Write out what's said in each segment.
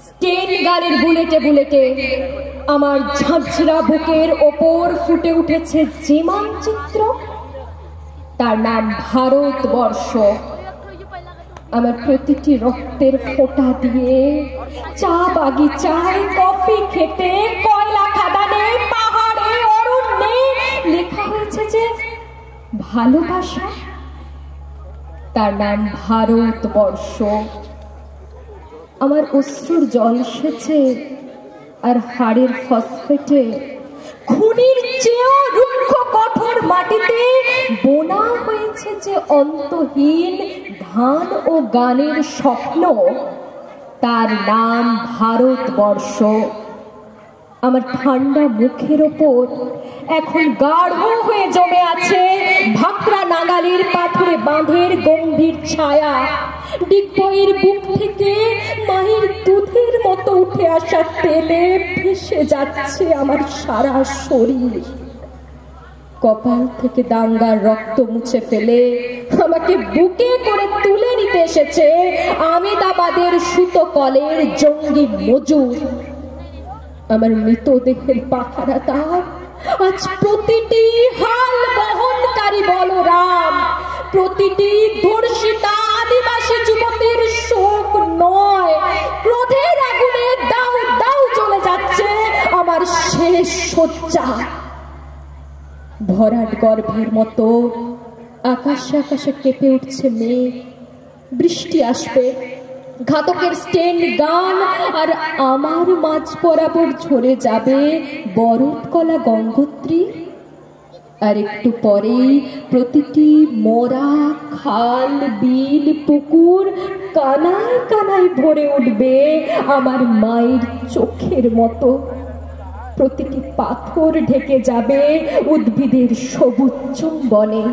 স্টেন গানের বুলেটে বুলেটে আমার ঝাঁঝরা বুকের ওপর ফুটে উঠেছে যে মানচিত্র, তার নাম ভারতবর্ষ। আমার প্রতিটি রক্তের ফোঁটা দিয়ে, চা বাগিচায়, কফি খেতে, কয়লা খাদানে, পাহাড়ে, অরণ্যে লেখা হয়েছে যে ভালোবাসা, তার নাম ভারতবর্ষ। আমার অশ্রুর জল সেচে আর হাড়ের ফসফেটে খুনির চেয়েও রুক্ষ কঠোর মাটিতে বোনা হয়েছে যে অন্তহীন ধান ও গানের স্বপ্ন, তার নাম ভারতবর্ষ। আমার ঠান্ডা মুখের ওপর এখন গাঢ় হয়ে জমে আছে ভাকরা নাগালির পাথরে বাঁধের গম্ভীর ছায়া। ডিগবইয়ের বুক থেকে মায়ের দুধের মতো উঠে আসা তেলে ভেসে যাচ্ছে আমার সারা শরীর। কপাল থেকে দাঙ্গার রক্ত মুছে ফেলে আমাকে বুকে করে তুলে নিতে এসেছে আমেদাবাদের সুতো কলের জঙ্গি মজুর। আমার মৃতদেহের পাখারা তার আজ প্রতিটি হাল বহনকারী বলরাম, প্রতিটি ধর্ষিতা আদিবাসী যুবতীর শোক নয়, ক্রোধের আগুনে দাউ দাউ চলে যাচ্ছে আমার শেষ শয্যা। ভরাট গর্ভের মতো আকাশে আকাশে কেঁপে উঠছে মেঘ, বৃষ্টি আসবে, ঘাতকের স্টেন গান আর আমার মাঝ বরাবর ঝরে যাবে বরফ কলা গঙ্গোত্রী। আর একটু পরেই প্রতিটি মোরা, খাল, বিল, পুকুর কানায় কানায় ভরে উঠবে আমার মায়ের চোখের মতো। প্রতিটি পাথর ঢেকে যাবে উদ্ভিদের সবুজ চুম্বনে।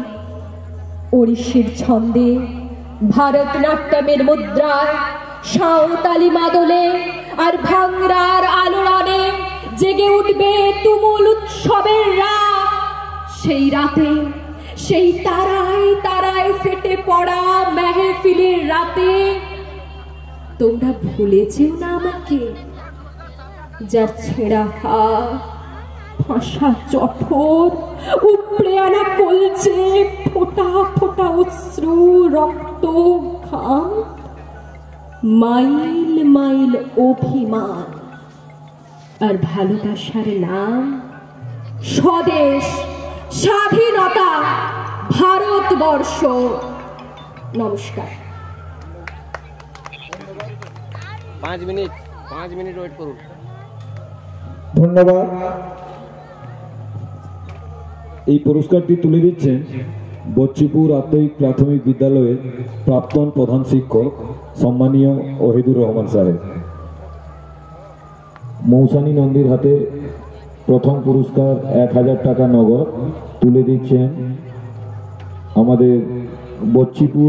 ওড়িশির ছন্দে, ভারতনাট্যমের মুদ্রায়, সাঁওতালি মাদলে আর ভাংরার আলোড়নে জেগে উঠবে তুমুল উৎসবের রাত। সেই রাতে, সেই তারায় তারায় ফেটে পড়া মেহফিলের রাতে তোমরা ভুলে যেও না আমাকে, যার ছেঁড়া হাত, ফাঁসা জঠর, উপড়ে আনা কলচে, ফোঁটা ফোঁটা অশ্রু, রক্ত, ঘাম, মাইল মাইল অভিমান আর ভালোবাসার নাম স্বদেশ, স্বাধীনতা, ভারতবর্ষ। নমস্কার। 5 মিনিট ওয়েট করুন। ধন্যবাদ। এই পুরস্কারটি তুলে দিচ্ছেন বচ্চিপুর আত্মিক প্রাথমিক বিদ্যালয়ের প্রাক্তন প্রধান শিক্ষক সম্মানীয় ওহিদুর রহমান সাহেব। মৌসানী নন্দীর হাতে প্রথম পুরস্কার 1000 টাকা নগদ তুলে দিচ্ছেন আমাদের বচ্চিপুর